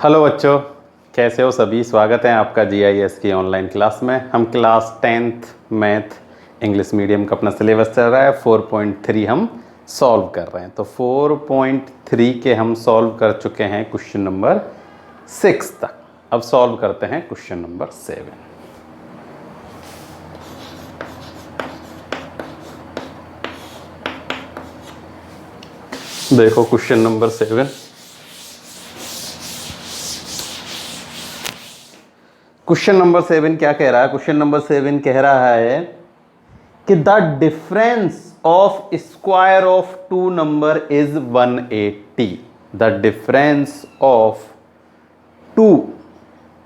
Hello बच्चों, कैसे हो सभी। स्वागत है आपका जीआईएस की ऑनलाइन क्लास में। हम class 10th math English medium का अपना सिलेबस चल रहा है। 4.3 हम सॉल्व कर रहे हैं। तो 4.3 के हम सॉल्व कर चुके हैं क्वेश्चन नंबर 6 तक। अब सॉल्व करते हैं क्वेश्चन नंबर 7। देखो क्वेश्चन नंबर 7। क्वेश्चन नंबर 7 क्या कह रहा है? क्वेश्चन नंबर 7 कह रहा है कि the difference of square of two number is 180। The difference of two,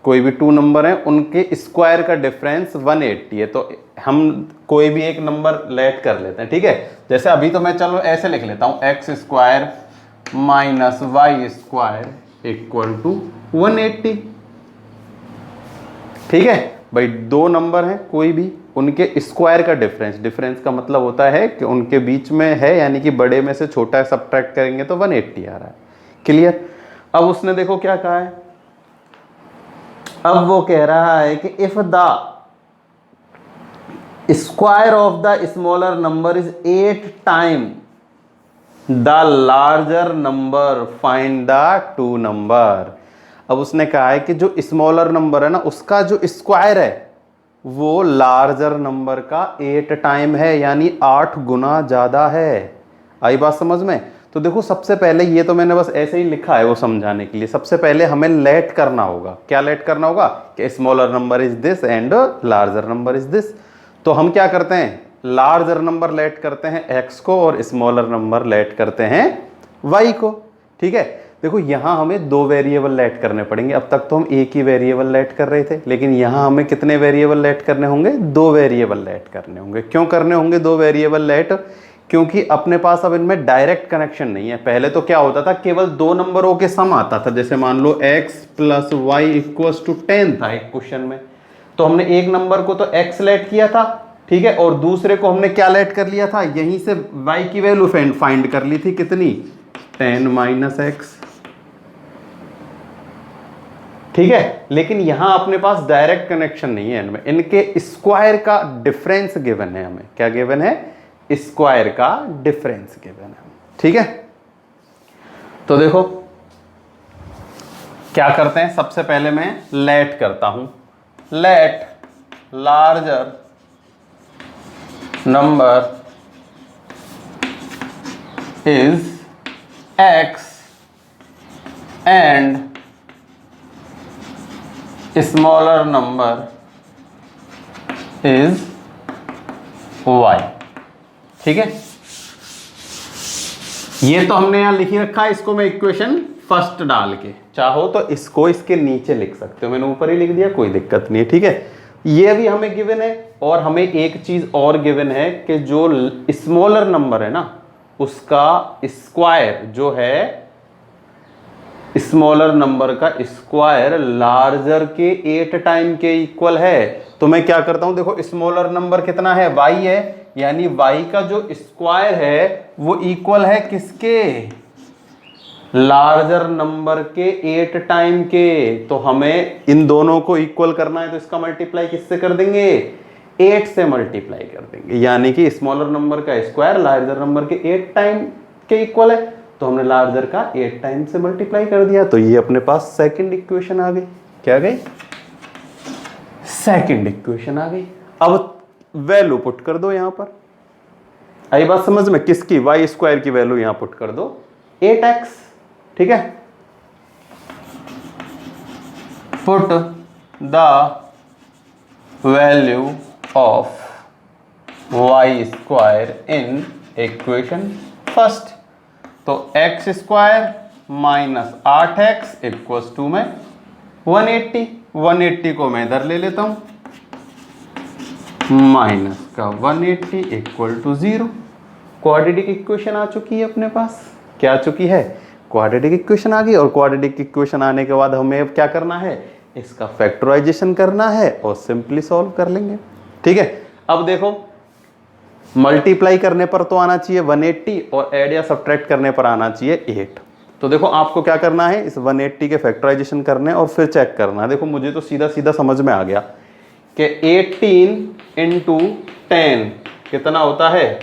कोई भी टू नंबर है उनके स्क्वायर का डिफरेंस 180 है। तो हम कोई भी एक नंबर लेट कर लेते हैं, ठीक है। जैसे अभी तो मैं चलो ऐसे लिख लेता हूं, x square minus y square equal to 180। ठीक है भाई, दो नंबर हैं कोई भी, उनके स्क्वायर का डिफरेंस, डिफरेंस का मतलब होता है कि उनके बीच में है, यानी कि बड़े में से छोटा सब्ट्रैक्ट करेंगे तो 180 आ रहा है। क्लियर। अब उसने देखो क्या कहा है, अब वो कह रहा है कि if the square of the smaller number is 8 time the larger number, find the two number. अब उसने कहा है कि जो स्मॉलर नंबर है ना, उसका जो स्क्वायर है वो लार्जर नंबर का 8 टाइम है, यानी 8 गुना ज्यादा है। आई बात समझ में? तो देखो सबसे पहले, ये तो मैंने बस ऐसे ही लिखा है वो समझाने के लिए, सबसे पहले हमें लेट करना होगा। क्या लेट करना होगा? कि smaller number is this and larger number is this. तो हम क्या करते हैं, लार्जर नंबर लेट करते हैं एक्स को और स्मॉलर नंबर लेट करते हैं वाई को। ठीक है, देखो यहां हमें दो वेरिएबल लेट करने पड़ेंगे। अब तक तो हम एक ही वेरिएबल लेट कर रहे थे, लेकिन यहां हमें कितने वेरिएबल लेट करने होंगे? दो वेरिएबल लेट करने होंगे। क्यों करने होंगे दो वेरिएबल लेट? क्योंकि अपने पास अब इनमें डायरेक्ट कनेक्शन नहीं है। पहले तो क्या होता था, केवल दो नंबरों के सम आता था। जैसे मान लो x plus y equals to 10 था एक क्वेश्चन में, तो हमने एक नंबर को तो x लेट किया था, ठीक है, और दूसरे को हमने क्या लेट कर लिया था, यहीं से y की वैल्यू फाइंड कर ली थी, कितनी? 10 माइनस एक्स। ठीक है, लेकिन यहां अपने पास डायरेक्ट कनेक्शन नहीं है इनमें, इनके स्क्वायर का डिफरेंस गिवन है हमें। क्या गिवन है? स्क्वायर का डिफरेंस गिवन है। ठीक है, तो देखो क्या करते हैं, सबसे पहले मैं लेट करता हूं। Let larger number is x and smaller number is y. ठीक है, ये तो हमने यहां लिखी रखा है, इसको मैं इक्वेशन फर्स्ट डाल के, चाहो तो इसको इसके नीचे लिख सकते हो, मैंने ऊपर ही लिख दिया, कोई दिक्कत नहीं है। ठीक है, ये भी हमें गिवन है, और हमें एक चीज और गिवन है कि जो स्मॉलर नंबर है ना, उसका स्क्वायर जो है, स्मॉलर नंबर का स्क्वायर लार्जर के 8 टाइम के इक्वल है। तो मैं क्या करता हूं, देखो स्मॉलर नंबर कितना है? y है, यानी y का जो स्क्वायर है वो इक्वल है किसके? लार्जर नंबर के 8 टाइम के। तो हमें इन दोनों को इक्वल करना है, तो इसका मल्टीप्लाई किससे कर देंगे? 8 से मल्टीप्लाई कर देंगे, यानी कि स्मॉलर नंबर का स्क्वायर लार्जर नंबर के 8 टाइम के इक्वल है, तो हमने लार्जर का 8 टाइम से मल्टीप्लाई कर दिया। तो ये अपने पास सेकंड इक्वेशन आ गई। क्या गई? सेकंड इक्वेशन आ गई। अब वैल्यू पुट कर दो यहां पर। आई बात समझ में? किसकी? वाई स्क्वायर की वैल्यू यहां पुट कर दो, 8x। ठीक है, put the value of Y square in equation first. तो X square minus 8x equals to में 180। 180 को मैं इधर ले लेता हूं, माइनस का 180 इक्वल टू 0। क्वाड्रेटिक इक्वेशन आ चुकी है अपने पास। क्या आ चुकी है? क्वाड्रेटिक इक्वेशन आ गई। और क्वाड्रेटिक इक्वेशन आने के बाद हमें अब क्या करना है? इसका फैक्टराइजेशन करना है और सिंपली सॉल्व कर लेंगे। ठीक है, अब देखो मल्टीप्लाई करने पर तो आना चाहिए 180 और ऐड या सब्ट्रैक्ट करने पर आना चाहिए 8। तो देखो आपको क्या करना है, इस 180 के फैक्टराइजेशन करने और फिर चेक करना है। देखो मुझे तो सीधा सीधा समझ में आ गया कि 18 इंटू 10 कितना होता है,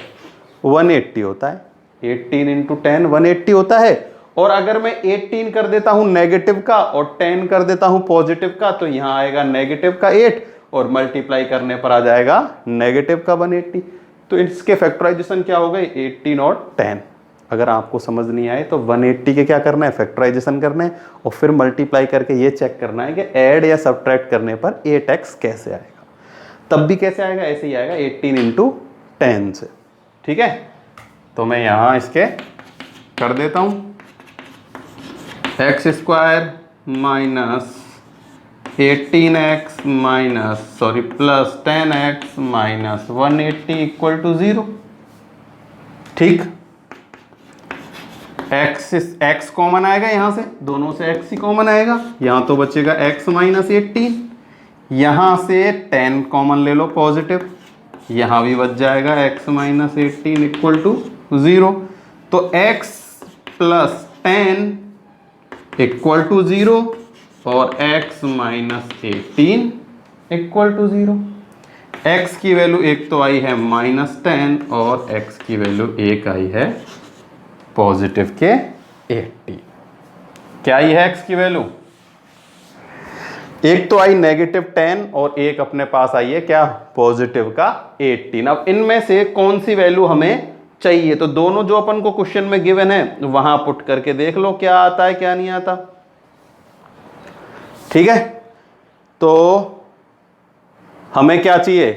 180 होता है। 18 इंटू 10 180 होता है। और अगर मैं 18 कर देता हूं नेगेटिव का और 10 कर देता हूं पॉजिटिव का, तो यहां आएगा नेगेटिव का 8 और मल्टीप्लाई करने पर आ जाएगा नेगेटिव का 180। तो इसके फैक्टराइजेशन क्या हो गए, 18 और 10। अगर आपको समझ नहीं आए तो 180 के क्या करना है, फैक्टराइजेशन करना है और फिर मल्टीप्लाई करके ये चेक करना है कि ऐड या सब्ट्रैक्ट करने पर 8x कैसे आएगा। तब भी कैसे आएगा, ऐसे ही आएगा 18 इंटू 10 से। ठीक है, तो मैं यहां इसके कर देता हूं, x square minus 18x minus plus 10x minus 180 equal to 0। ठीक, x कॉमन आएगा यहां से, दोनों से x ही कॉमन आएगा, यहां तो बचेगा x माइनस 18, यहां से 10 कॉमन ले लो पॉजिटिव, यहां भी बच जाएगा x माइनस 18 इक्वल टू 0। तो x प्लस 10 इक्वल टू 0 और x minus 18 equal to 0। x की वैल्यू एक तो आई है -10 और x की वैल्यू एक आई है पॉजिटिव के 80। क्या आई है x की वैल्यू, एक तो आई -10 और एक अपने पास आई है क्या, पॉजिटिव का 18। अब इनमें से कौन सी वैल्यू हमें चाहिए, तो दोनों जो अपन को क्वेश्चन में गिवन है वहां पुट करके देख लो क्या आता है क्या नहीं आता। ठीक है, तो हमें क्या चाहिए,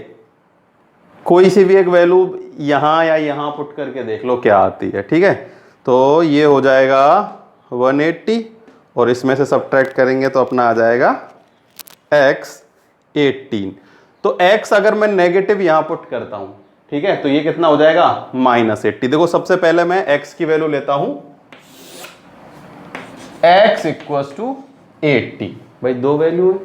कोई सी भी एक वैल्यू यहां या यहां पुट करके देख लो क्या आती है। ठीक है, तो ये हो जाएगा 180 और इसमें से सब्ट्रैक्ट करेंगे तो अपना आ जाएगा x 18। तो x अगर मैं नेगेटिव यहां पुट करता हूं, ठीक है, तो ये कितना हो जाएगा -80। देखो सबसे पहले मैं x की वैल्यू लेता हूं, x इक्वल टू 80। भाई दो वैल्यू है,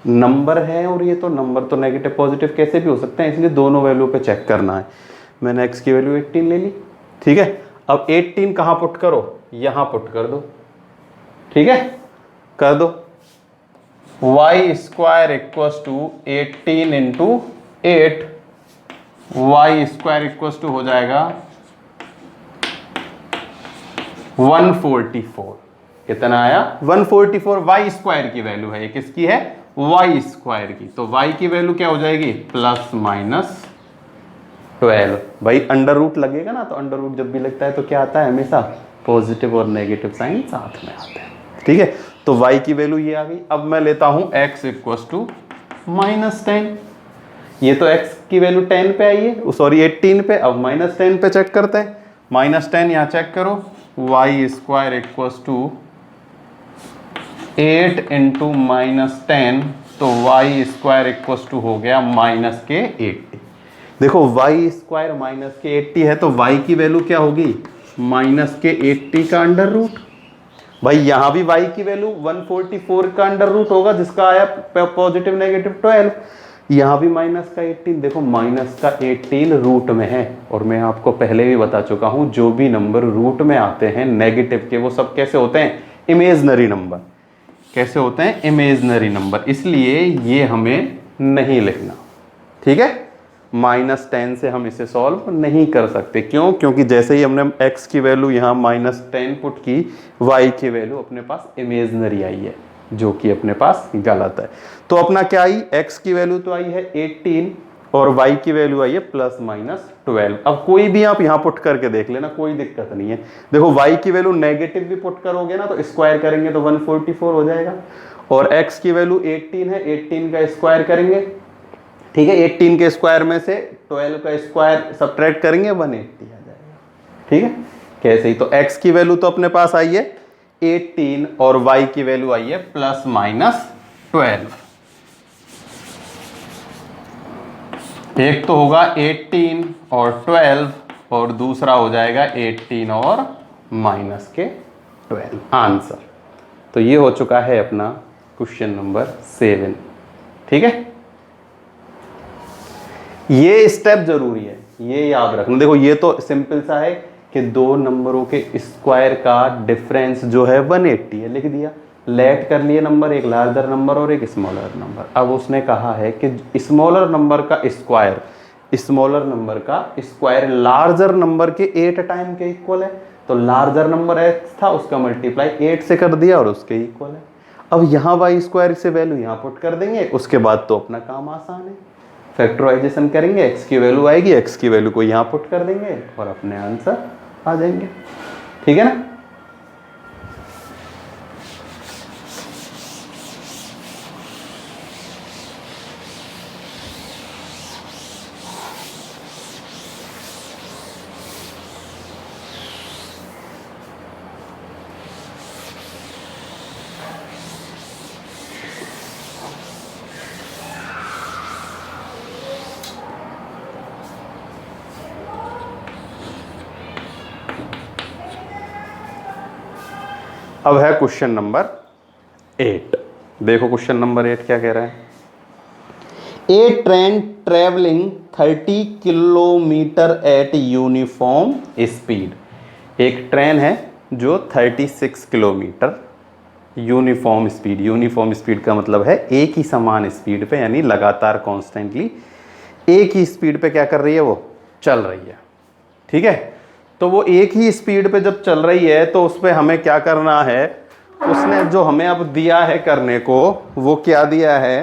नंबर है और ये तो नंबर तो नेगेटिव पॉजिटिव कैसे भी हो सकते हैं, इसलिए दोनों वैल्यू पे चेक करना है। मैंने x की वैल्यू 18 ले ली। ठीक है, अब 18 कहां पुट करो, यहां पुट कर दो। ठीक है, कर दो, y square equal to 18 into 8, y square equal to हो जाएगा 144। कितना आया, 144 वाई स्क्वायर की वैल्यू है, ये किसकी है, वाई स्क्वायर की। तो वाई की वैल्यू क्या हो जाएगी, +-12। भाई अंडर रूट लगेगा ना, तो अंडर रूट जब भी लगता है तो क्या आता है, हमेशा पॉजिटिव और नेगेटिव साइन साथ में आते हैं। ठीक है, तो वाई की वैल्यू ये आ गई। अब मैं लेता हूं x इक्वल टू -10, ये तो x की वैल्यू 10 पे आई है, सॉरी 18 पे। अब -10 पे चेक करते हैं, -10 यहाँ चेक करो, y square equal to 8 into -10, तो वाई स्क्वायर इक्वल टू हो गया -80। देखो वाई स्क्वायर -80 है, तो वाई की वैल्यू क्या होगी, -80 का अंडर रूट। भाई यहां भी y की वैल्यू 144 का अंडर रूट होगा, जिसका आया पॉजिटिव नेगेटिव 12। यहां भी -18। देखो -18 रूट में है, और मैं आपको पहले भी बता चुका हूं, जो भी नंबर रूट में आते हैं नेगेटिव के, वो सब कैसे होते हैं, इमेजनरी नंबर। कैसे होते हैं, इमेजनरी नंबर, इसलिए ये हमें नहीं लिखना। ठीक है, -10 से हम इसे सॉल्व नहीं कर सकते। क्यों, क्योंकि जैसे ही हमने x की वैल्यू यहाँ -10 पुट की, y की वैल्यू अपने पास इमेजनरी आई है, जो कि अपने पास गलत है। तो अपना क्या आई, x की वैल्यू तो आई है 18 और y की वैल्यू आई है +-12। अब कोई भी आप यहाँ पुट करके देख लेना, कोई दिक्कत नहीं है। देखो y की वैल्यू नेगेटिव भी पुट करोगे ना, तो स्क्वायर करेंगे तो 144 हो जाएगा, और x की वैल्यू 18 है, 18 का स्क्वायर करेंगे। ठीक है, 18 के स्क्वायर में से 12 का स्क्वायर सब्ट्रैक्ट करेंगे, 180 आ जाएगा। ठीक है, कैसे ही, तो x की वैल्यू तो अपने पास आई है 18 और y की वैल्यू आई है +-12। एक तो होगा 18 और 12 और दूसरा हो जाएगा 18 और -12 आंसर। तो ये हो चुका है अपना क्वेश्चन नंबर 7। ठीक है, ये स्टेप जरूरी है, ये याद रखना। देखो ये तो सिंपल सा है कि दो नंबरों के स्क्वायर का डिफरेंस जो है 180 है, लिख दिया। लेट कर लिए नंबर, एक लार्जर नंबर और एक स्मॉलर नंबर। अब उसने कहा है कि स्मॉलर नंबर का स्क्वायर, स्मॉलर नंबर का स्क्वायर लार्जर नंबर के 8 टाइम के इक्वल है। तो लार्जर नंबर x था, उसका मल्टीप्लाई 8 से कर दिया और उसके इक्वल है। अब यहाँ वाई स्क्वायर से वैल्यू यहाँ पुट कर देंगे, उसके बाद तो अपना काम आसान है। फैक्टराइजेशन करेंगे, x की वैल्यू आएगी, x की वैल्यू को यहाँ पुट कर देंगे और अपने आंसर आ जाएंगे। ठीक है ना। अब है क्वेश्चन नंबर 8। देखो क्वेश्चन नंबर 8 क्या कह रहा है। A train travelling 30 kilometre at uniform speed. एक ट्रेन है जो 36 kilometre uniform speed, uniform speed का मतलब है एक ही समान स्पीड पे, यानी लगातार कॉन्स्टेंटली एक ही स्पीड पे क्या कर रही है, वो चल रही है। ठीक है। तो वो एक ही स्पीड पे जब चल रही है तो उस पर हमें क्या करना है, उसने जो हमें अब दिया है करने को, वो क्या दिया है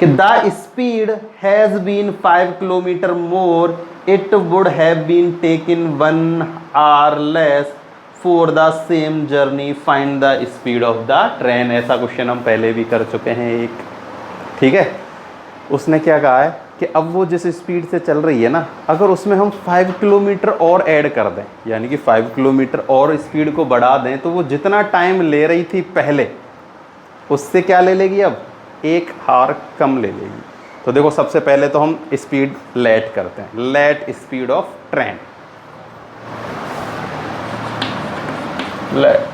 कि the speed has been 5 kilometre more, it would have been taken 1 hour less for the same journey, find the speed of the train. ऐसा क्वेश्चन हम पहले भी कर चुके हैं एक। ठीक है। उसने क्या कहा है कि अब वो जिस स्पीड से चल रही है ना, अगर उसमें हम 5 किलोमीटर और ऐड कर दें, यानी कि 5 किलोमीटर और स्पीड को बढ़ा दें, तो वो जितना टाइम ले रही थी पहले, उससे क्या ले लेगी, अब 1 आवर कम ले लेगी। तो देखो सबसे पहले तो हम स्पीड लेट करते हैं, let speed of train, let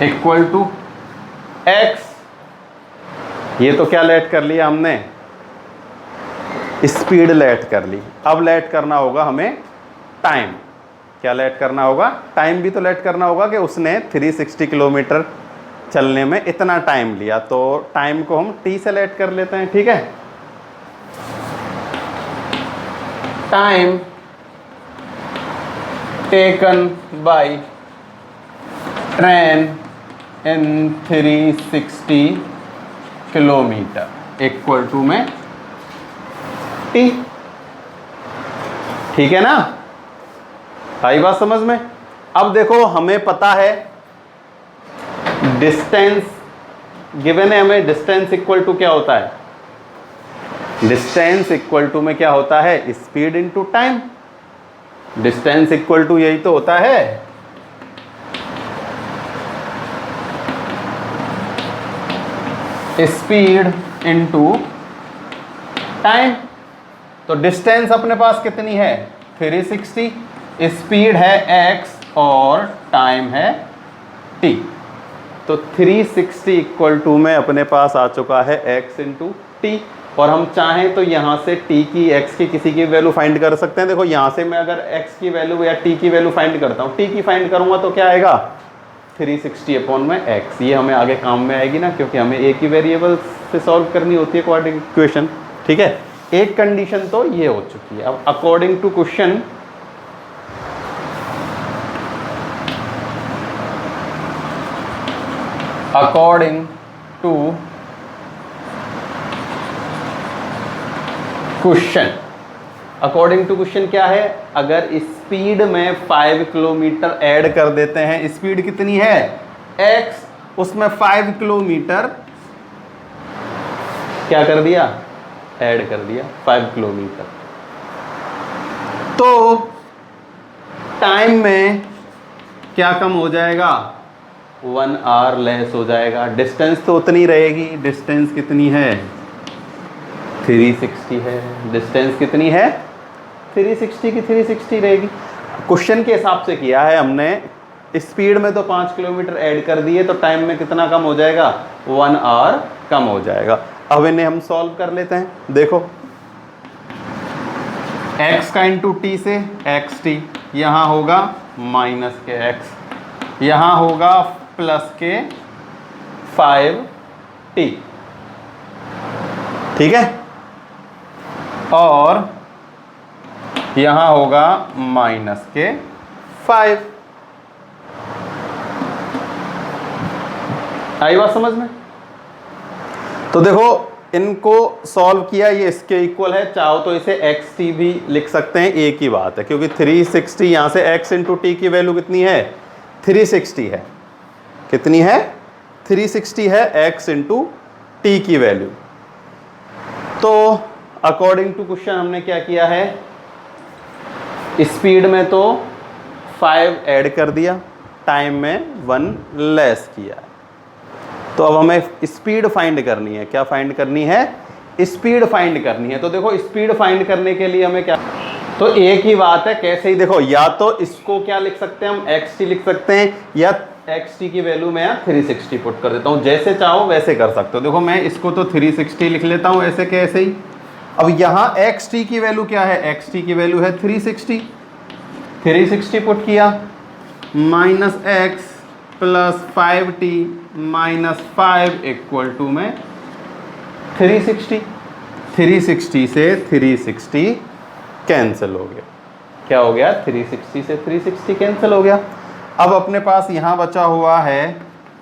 equal to x। ये तो क्या लेट कर लिया हमने, स्पीड लेट कर ली। अब लेट करना होगा हमें टाइम। क्या लेट करना होगा, टाइम भी तो लेट करना होगा कि उसने 360 किलोमीटर चलने में इतना टाइम लिया, तो टाइम को हम t से लेट कर लेते हैं। ठीक है। Time taken by train in 360 kilometre equal to में t। ठीक है ना, आई बात समझ में। अब देखो हमें पता है डिस्टेंस गिवन है हमें, डिस्टेंस इक्वल टू क्या होता है, डिस्टेंस इक्वल टू में क्या होता है, speed into time. Distance equal to यही तो होता है, स्पीड इनटू टाइम। तो डिस्टेंस अपने पास कितनी है, 360, स्पीड है x और टाइम है t। तो 360 इक्वल टू में अपने पास आ चुका है x इंटू टी। और हम चाहें तो यहाँ से t की, x की किसी की वैल्यू फाइंड कर सकते हैं। देखो यहाँ से मैं अगर x की वैल्यू या t की वैल्यू फाइंड करता हूँ, t की फाइंड करूँगा तो क्या आएगा, 360 अपॉन में x। ये हमें आगे काम में आएगी ना, क्योंकि हमें एक ही वेरिएबल से सॉल्व करनी होती है क्वाड्रेटिक इक्वेशन। ठीक है। एक कंडीशन तो ये हो चुकी है। अब according to question, according to question, according to question क्या है, अगर स्पीड में 5 किलोमीटर ऐड कर देते हैं, स्पीड कितनी है x, उसमें 5 किलोमीटर क्या कर दिया, ऐड कर दिया 5 किलोमीटर, तो टाइम में क्या कम हो जाएगा, 1 आवर लेस हो जाएगा। डिस्टेंस तो उतनी रहेगी, डिस्टेंस कितनी है, 360 है। डिस्टेंस कितनी है, 360 की 360 रहेगी। क्वेश्चन के हिसाब से किया है हमने, स्पीड में तो 5 किलोमीटर ऐड कर दिए, तो टाइम में कितना कम हो जाएगा, 1 आवर कम हो जाएगा। अब इन्हें हम सॉल्व कर लेते हैं। देखो x का इंटू टी से एक्स टी, यहाँ होगा माइनस के x, यहाँ होगा प्लस के 5t, ठीक है, और यहाँ होगा माइनस के 5। आई बात समझ में? तो देखो इनको सॉल्व किया, ये इसके इक्वल है, चाहो तो इसे एक्स टी भी लिख सकते हैं, एक ही बात है, क्योंकि 360 यहाँ से x इंटू टी की वैल्यू कितनी है, 360 है। कितनी है? 360 है x इंटू टी की वैल्यू। तो अकॉर्डिंग टू क्वेश्चन हमने क्या किया है, स्पीड में तो 5 ऐड कर दिया, टाइम में 1 लेस किया। तो अब हमें स्पीड फाइंड करनी है। क्या फाइंड करनी है? स्पीड फाइंड करनी है। तो देखो स्पीड फाइंड करने के लिए हमें क्या, तो एक ही बात है, कैसे ही देखो, या तो इसको क्या लिख सकते हैं हम, xt लिख सकते हैं, या xt की वैल्यू मैं यहाँ 360 पुट कर देता हूँ, जैसे चाहो वैसे कर सकते हो। देखो मैं इसको तो 360 लिख लेता हूँ ऐसे के ऐसे ही। अब यहाँ xt की वैल्यू क्या है, xt की वैल्यू है 360, 360 पुट किया, minus x plus 5t minus 5 equal to में 360, 360 से 360 कैंसिल हो गया। क्या हो गया? 360 से 360 कैंसिल हो गया। अब अपने पास यहाँ बचा हुआ है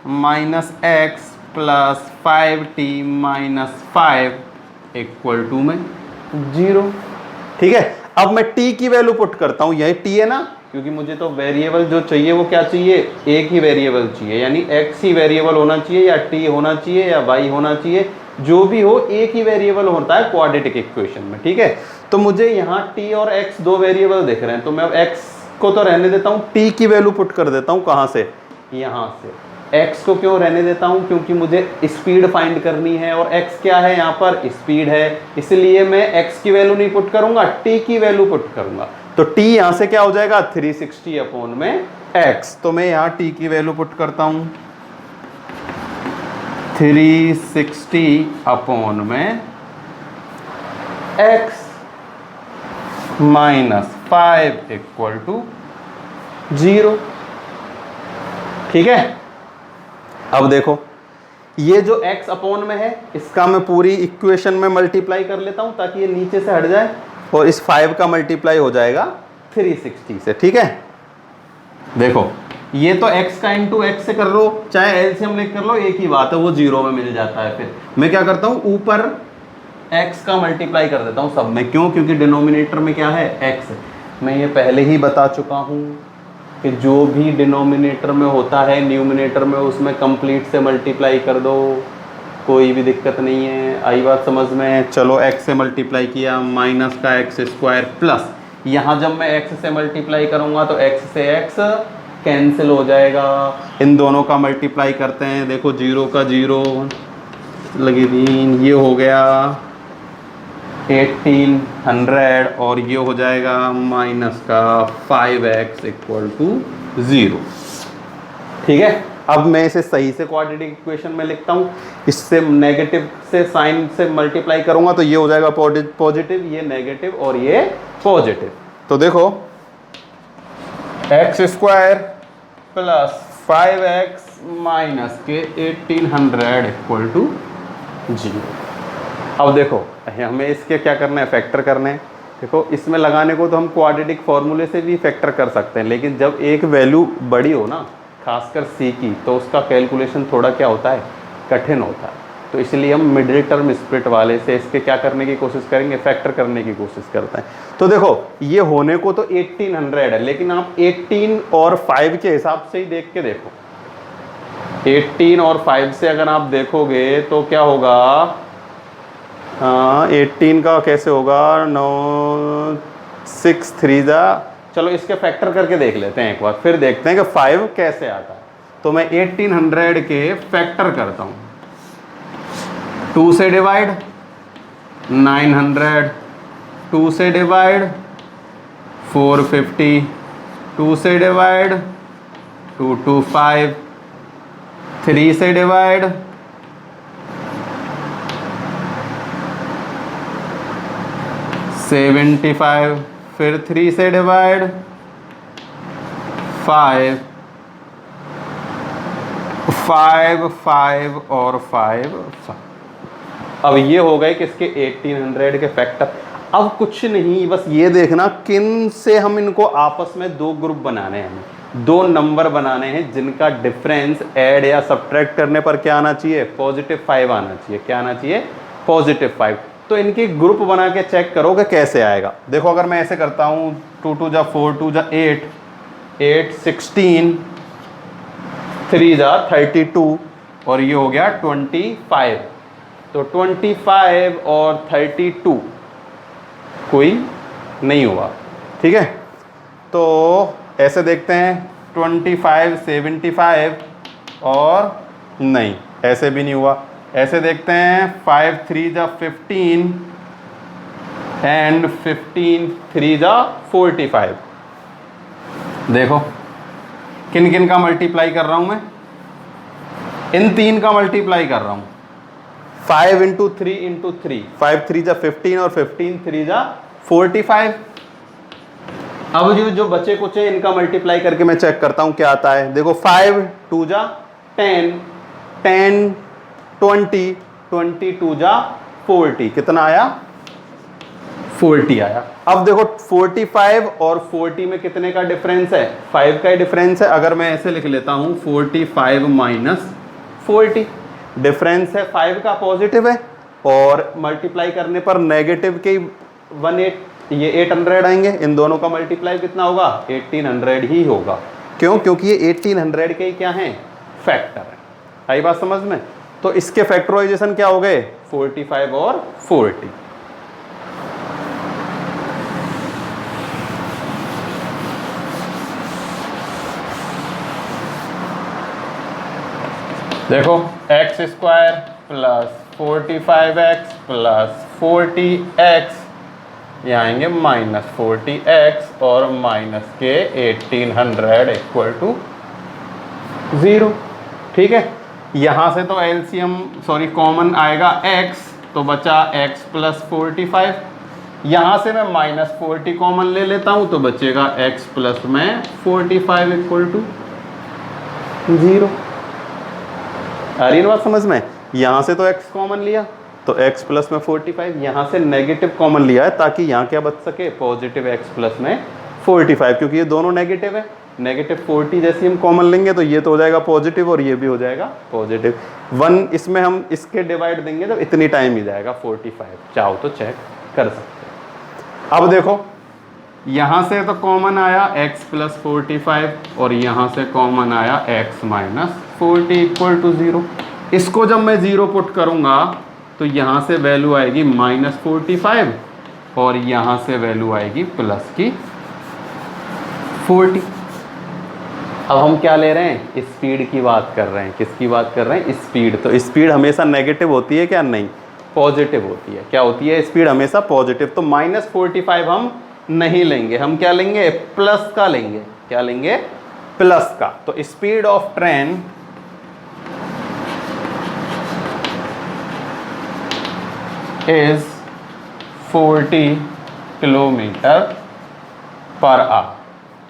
minus x plus 5t minus 5 equal to में 0, ठीक है। अब मैं t की वैल्यू पुट करता हूँ, यही t है ना, क्योंकि मुझे तो वेरिएबल जो चाहिए वो क्या चाहिए, एक ही वेरिएबल चाहिए, यानी x ही वेरिएबल होना चाहिए, या t होना चाहिए, या y होना चाहिए, जो भी हो एक ही वेरिएबल होता है क्वाड्रेटिक इक्वेशन में, ठीक है। तो मुझे यहाँ t और x दो वेरिएबल दिख रहे हैं, तो मैं अब x को तो रहने देता हूँ, t की वैल्यू पुट कर देता हूँ, कहाँ से, यहाँ से। x को क्यों रहने देता हूँ, क्योंकि मुझे स्पीड फाइंड करनी है, और x क्या है यहाँ पर, स्पीड है, इसलिए मैं x की वैल्यू नहीं पुट करूंगा, t की वैल्यू पुट करूंगा। तो t यहाँ से क्या हो जाएगा, 360 अपॉन में x। तो मैं यहाँ t की वैल्यू पुट करता हूँ, 360 अपॉन में x माइनस 5 इक्वल टू 0, ठीक है। अब देखो ये जो x अपॉन में है, इसका मैं पूरी इक्वेशन में मल्टीप्लाई कर लेता हूं ताकि ये नीचे से हट जाए, और इस 5 का मल्टीप्लाई हो जाएगा 360 से, ठीक है। देखो ये तो x का इंटू x से कर लो, चाहे एलसीएम लेकर कर लो, एक ही बात है, वो 0 में मिल जाता है। फिर मैं क्या करता हूँ, ऊपर x का मल्टीप्लाई कर देता हूँ सब में, क्यों, क्योंकि डिनोमिनेटर में क्या है, x। मैं ये पहले ही बता चुका हूँ कि जो भी डिनोमिनेटर में होता है न्यूमिनेटर में उसमें कंप्लीट से मल्टीप्लाई कर दो, कोई भी दिक्कत नहीं है। आई बात समझ में? चलो x से मल्टीप्लाई किया, माइनस का x स्क्वायर प्लस, यहाँ जब मैं x से मल्टीप्लाई करूँगा तो x से x कैंसिल हो जाएगा, इन दोनों का मल्टीप्लाई करते हैं, देखो 0 का 0 लगी 3, ये हो गया 1800, और ये हो जाएगा माइनस का 5x इक्वल टू 0, ठीक है। अब मैं इसे सही से क्वाड्रेटिक इक्वेशन में लिखता हूँ, इससे नेगेटिव से साइन से मल्टीप्लाई करूँगा तो ये हो जाएगा पॉजिटिव, ये नेगेटिव और ये पॉजिटिव। तो देखो x square plus 5x minus के 1800 इक्वल टू 0। अब देखो हमें इसके क्या करना है, फैक्टर करने हैं। देखो इसमें लगाने को तो हम क्वाड्रेटिक फॉर्मूले से भी फैक्टर कर सकते हैं, लेकिन जब एक वैल्यू बड़ी हो ना, खासकर c की, तो उसका कैलकुलेशन थोड़ा क्या होता है, कठिन होता है। तो इसलिए हम मिडिल टर्म स्प्लिट वाले से इसके क्या करने की कोशिश करेंगे, फैक्टर करने की कोशिश करते हैं। तो देखो ये होने को तो 1800 है, लेकिन आप 18 और 5 के हिसाब से ही देख के देखो, 18 और 5 से अगर आप देखोगे तो क्या होगा, 18 का कैसे होगा, 9 6 3 जा, चलो इसके फैक्टर करके देख लेते हैं एक बार, फिर देखते हैं कि 5 कैसे आता है। तो मैं 1800 के फैक्टर करता हूँ, 2 से डिवाइड 900, 2 से डिवाइड 450, 2 से डिवाइड 225, 3 से डिवाइड 75, फिर 3 से डिवाइड, 5, 5, 5 और 5, 5। अब ये हो गए किसके 1800 के फैक्टर। अब कुछ नहीं, बस ये देखना किन से हम इनको आपस में दो ग्रुप बनाने हैं, हमें दो नंबर बनाने हैं जिनका डिफरेंस ऐड या सब्ट्रैक्ट करने पर क्या आना चाहिए, +5 आना चाहिए। क्या आना चाहिए, +5। तो इनके ग्रुप बना के चेक करोगे कैसे आएगा। देखो अगर मैं ऐसे करता हूँ 2 2 जा 4, 2 जा 8, 8 16, 3 जा 32 और ये हो गया 25। तो 25 और 32 कोई नहीं हुआ, ठीक है। तो ऐसे देखते हैं 25 75 और नहीं, ऐसे भी नहीं हुआ। ऐसे देखते हैं 5 3 जा 15 एंड 15 3 जा 45। देखो किन किन का मल्टीप्लाई कर रहा हूं मैं, इन तीन का मल्टीप्लाई कर रहा हूं। 5 × 3 × 3, 5 3 जा 15 और 15 3 जा 45। अब जो बचे कुछ है इनका मल्टीप्लाई करके मैं चेक करता हूं क्या आता है। देखो 5 2 जा 10, 10 20, 20 2 जा 40, कितना आया, 40 आया। अब देखो 45 और 40 में कितने का डिफरेंस है, 5 का ही डिफरेंस है। अगर मैं ऐसे लिख लेता हूं 45 - 40, डिफरेंस है 5 का, पॉजिटिव है, और मल्टीप्लाई करने पर नेगेटिव के 18 ये 800 आएंगे। इन दोनों का मल्टीप्लाई कितना होगा, 1800 ही होगा। क्यों, क्योंकि ये 1800 के ही क्या हैं, फैक्टर है। आई बात समझ में। तो इसके फैक्टराइजेशन क्या हो गए, 45 और 40। देखो x² + 45x + 40x, यहाँ आएंगे -40x और माइनस के 1800 = 0, ठीक है। यहाँ से तो एलसीएम कॉमन आएगा x, तो बचा x + 45। यहाँ से मैं -40 कॉमन ले लेता हूँ तो बचेगा x + में 45 = 0। आ रही है बात समझ में। यहाँ से तो x कॉमन लिया तो x + में 45, यहाँ से नेगेटिव कॉमन लिया है ताकि यहाँ क्या बच सके, +x + में 45, क्योंकि ये दोनों नेगेटिव है। -40 जैसे हम कॉमन लेंगे तो ये तो हो जाएगा पॉजिटिव और ये भी हो जाएगा पॉजिटिव। 1 इसमें हम इसके डिवाइड देंगे तो इतनी टाइम ही जाएगा 45, चाहो तो चेक कर सकते हैं। अब देखो यहाँ से तो कॉमन आया x + 45 और यहाँ से कॉमन आया x - 40 = 0। इसको जब मैं 0 पुट करूँगा तो यहाँ से वैल्यू आएगी -45 और यहाँ से वैल्यू आएगी +40। अब हम क्या ले रहे हैं, स्पीड की बात कर रहे हैं। किसकी बात कर रहे हैं, स्पीड। तो स्पीड हमेशा नेगेटिव होती है क्या, नहीं, पॉजिटिव होती है। क्या होती है, स्पीड हमेशा पॉजिटिव। तो -45 हम नहीं लेंगे, हम क्या लेंगे, प्लस का लेंगे। क्या लेंगे, प्लस का। तो speed of train is 40 km/h,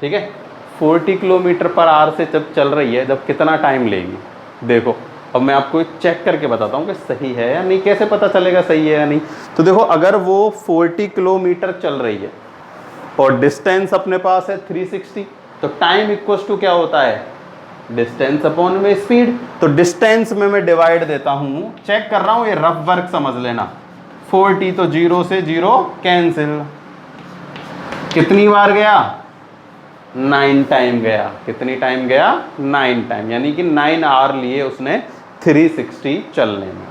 ठीक है। 40 km/h से जब चल रही है, जब कितना टाइम लेगी, देखो अब मैं आपको चेक करके बताता हूँ कि सही है या नहीं। कैसे पता चलेगा सही है या नहीं, तो देखो अगर वो 40 किलोमीटर चल रही है और डिस्टेंस अपने पास है 360, तो टाइम इक्वल्स टू क्या होता है, डिस्टेंस अपॉन में स्पीड। तो डिस्टेंस में मैं डिवाइड देता हूँ, चेक कर रहा हूँ, ये रफ वर्क समझ लेना। 40 तो 0 से 0 कैंसिल, कितनी बार गया, 9 टाइम गया। कितनी टाइम गया, 9 टाइम, यानी कि 9 आवर लिए उसने 360 चलने में,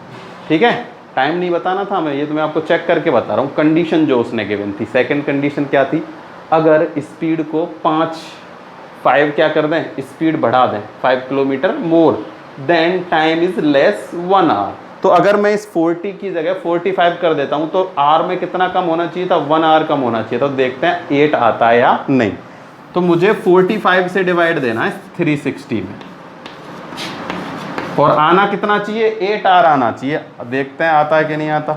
ठीक है। टाइम नहीं बताना था मैं, ये तो मैं आपको चेक करके बता रहा हूँ। कंडीशन जो उसने गिवन थी, सेकंड कंडीशन क्या थी, अगर स्पीड को 5 क्या कर दें, स्पीड बढ़ा दें 5 kilometre more, then time is less 1 hour. तो अगर मैं इस 40 की जगह 45 कर देता हूँ तो आर में कितना कम होना चाहिए था, 1 आवर कम होना चाहिए। तो देखते हैं 8 आता है या नहीं। तो मुझे 45 से डिवाइड देना है 360 में, और आना कितना चाहिए, 8 आवर आना चाहिए। देखते हैं आता है कि नहीं आता।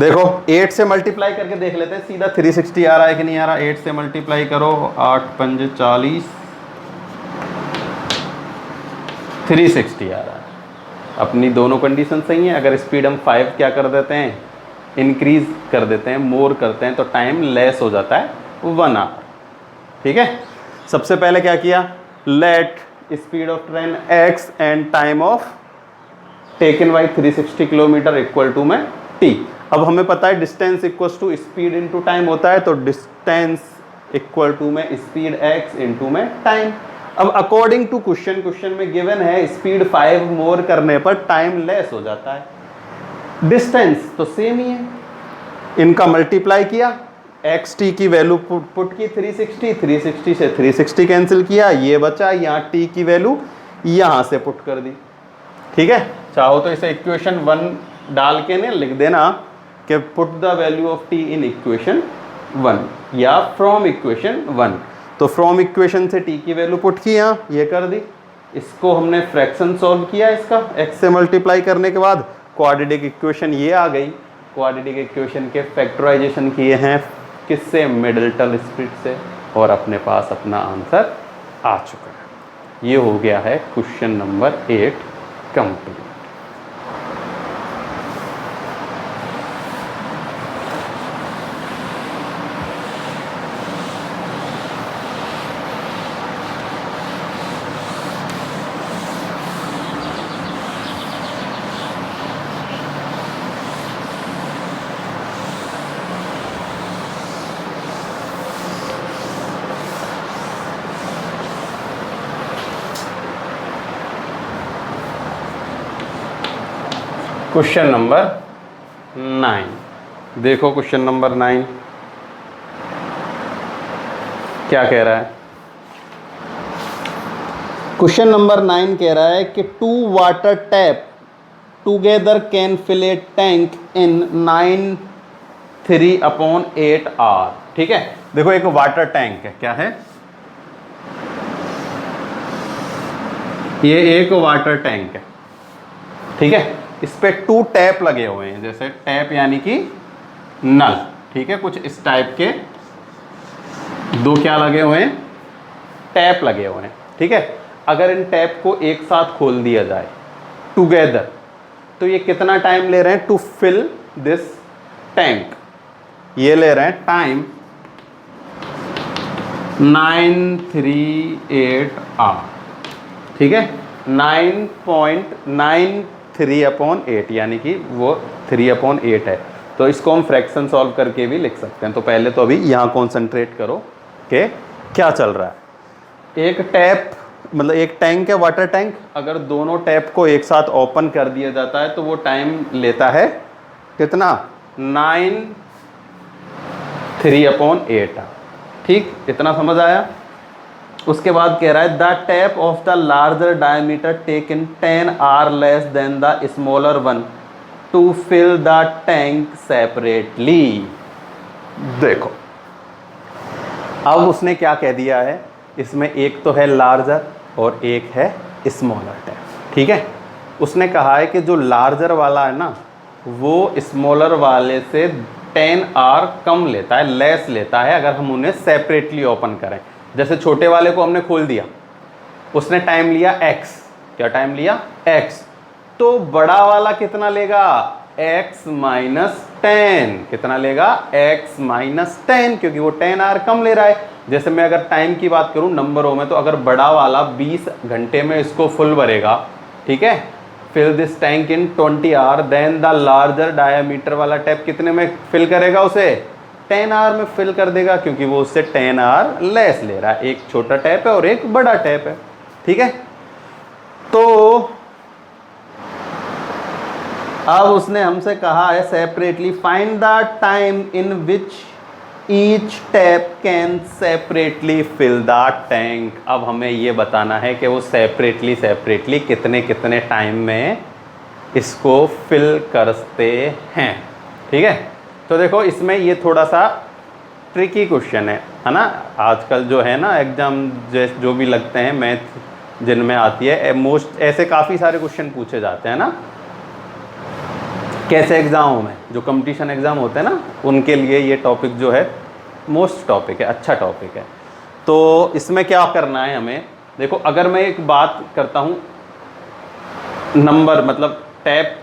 देखो 8 से मल्टीप्लाई करके देख लेते हैं सीधा 360 आ रहा है कि नहीं आ रहा। 8 से मल्टीप्लाई करो, 8 पंजे 40, 360 आ रहा है। अपनी दोनों कंडीशन सही है। अगर स्पीड हम 5 क्या कर देते हैं, इंक्रीज कर देते हैं, मोर करते हैं, तो टाइम लेस हो जाता है 1 आवर। ठीक है, सबसे पहले क्या किया, let speed of train x and time of taken by 360 kilometre equal to में t। अब हमें पता है distance equal to speed into time होता है, तो डिस्टेंस इक्वल टू में स्पीड x इनटू में टाइम। अब अकॉर्डिंग टू क्वेश्चन में गिवन है स्पीड 5 मोर करने पर टाइम लेस हो जाता है। डिस्टेंस तो सेम ही है, इनका मल्टीप्लाई किया, एक्स टी की वैल्यू पुट की 360, 360 से 360 कैंसिल किया, ये बचा, यहाँ टी की वैल्यू यहाँ से पुट कर दी। ठीक है, चाहो तो इसे इक्वेशन 1 डाल के ने लिख देना कि put the value of T in equation 1 या फ्रॉम इक्वेशन 1। तो फ्रॉम इक्वेशन से टी की वैल्यू पुट की, यहाँ ये कर दी। इसको हमने फ्रैक्शन सॉल्व किया, इसका एक्स से मल्टीप्लाई करने के बाद क्वाड्रेटिक इक्वेशन ये आ गई। क्वाड्रेटिक इक्वेशन के फैक्टराइजेशन किए हैं किससे, मिडल्टन स्प्लिट से, और अपने पास अपना आंसर आ चुका है। ये हो गया है question number 8 complete. Question number 9 देखो, क्वेश्चन नंबर 9 क्या कह रहा है। क्वेश्चन नंबर 9 कह रहा है कि 2 water tap together can fill a tank in 9.3/8 hour. ठीक है, देखो एक वाटर टैंक है, क्या है ये, एक वाटर टैंक है। ठीक है, इस पे 2 टैप लगे हुए हैं, जैसे टैप यानी कि नल। ठीक है, कुछ इस टाइप के 2 क्या लगे हुए हैं, टैप लगे हुए हैं। ठीक है, अगर इन टैप को एक साथ खोल दिया जाए टुगेदर, तो ये कितना टाइम ले रहे हैं टू फिल दिस टैंक, ये ले रहे हैं टाइम 938 आवर। ठीक है, 9.93/8 यानी कि वो 3/8 है। तो इसको हम फ्रैक्शन सॉल्व करके भी लिख सकते हैं। तो पहले तो अभी यहाँ कॉन्सेंट्रेट करो कि क्या चल रहा है। एक टैप मतलब एक टैंक है, वाटर टैंक, अगर दोनों टैप को एक साथ ओपन कर दिया जाता है तो वो टाइम लेता है कितना, 9.3/8। ठीक, इतना समझ आया। उसके बाद कह रहा है the tap of the larger diameter take in 10 hour less than the smaller one to fill the tank separately. देखो अब उसने क्या कह दिया है, इसमें एक तो है लार्जर और एक है स्मॉलर टैप। ठीक है, उसने कहा है कि जो लार्जर वाला है ना वो स्मॉलर वाले से 10 आवर कम लेता है, लेस लेता है, अगर हम उन्हें सेपरेटली ओपन करें। जैसे छोटे वाले को हमने खोल दिया, उसने टाइम लिया x, क्या टाइम लिया x, तो बड़ा वाला कितना लेगा, x माइनस 10, कितना लेगा x माइनस 10, क्योंकि वो 10 आवर कम ले रहा है। जैसे मैं अगर टाइम की बात करूं नंबरों में, तो अगर बड़ा वाला 20 घंटे में इसको फुल भरेगा, ठीक है, fill this tank in 20 hour, then the larger diameter वाला टैप कितने में फिल करेगा, उसे 10 आवर में फिल कर देगा, क्योंकि वो उससे 10 आवर लेस ले रहा है। एक छोटा टैप है और एक बड़ा टैप है। ठीक है, तो अब उसने हमसे कहा है separately find the time in which each tap can separately fill the tank. अब हमें ये बताना है कि वो सेपरेटली कितने कितने टाइम में इसको फिल करते हैं। ठीक है, तो देखो इसमें ये थोड़ा सा ट्रिकी क्वेश्चन है ना। आजकल जो है ना एग्जाम जो भी लगते हैं मैथ जिनमें आती है, मोस्ट ऐसे काफ़ी सारे क्वेश्चन पूछे जाते हैं ना। कैसे एग्ज़ामों में, जो कंपटीशन एग्ज़ाम होते हैं ना, उनके लिए ये टॉपिक जो है मोस्ट टॉपिक है, अच्छा टॉपिक है। तो इसमें क्या करना है हमें, देखो अगर मैं एक बात करता हूँ नंबर, मतलब टैप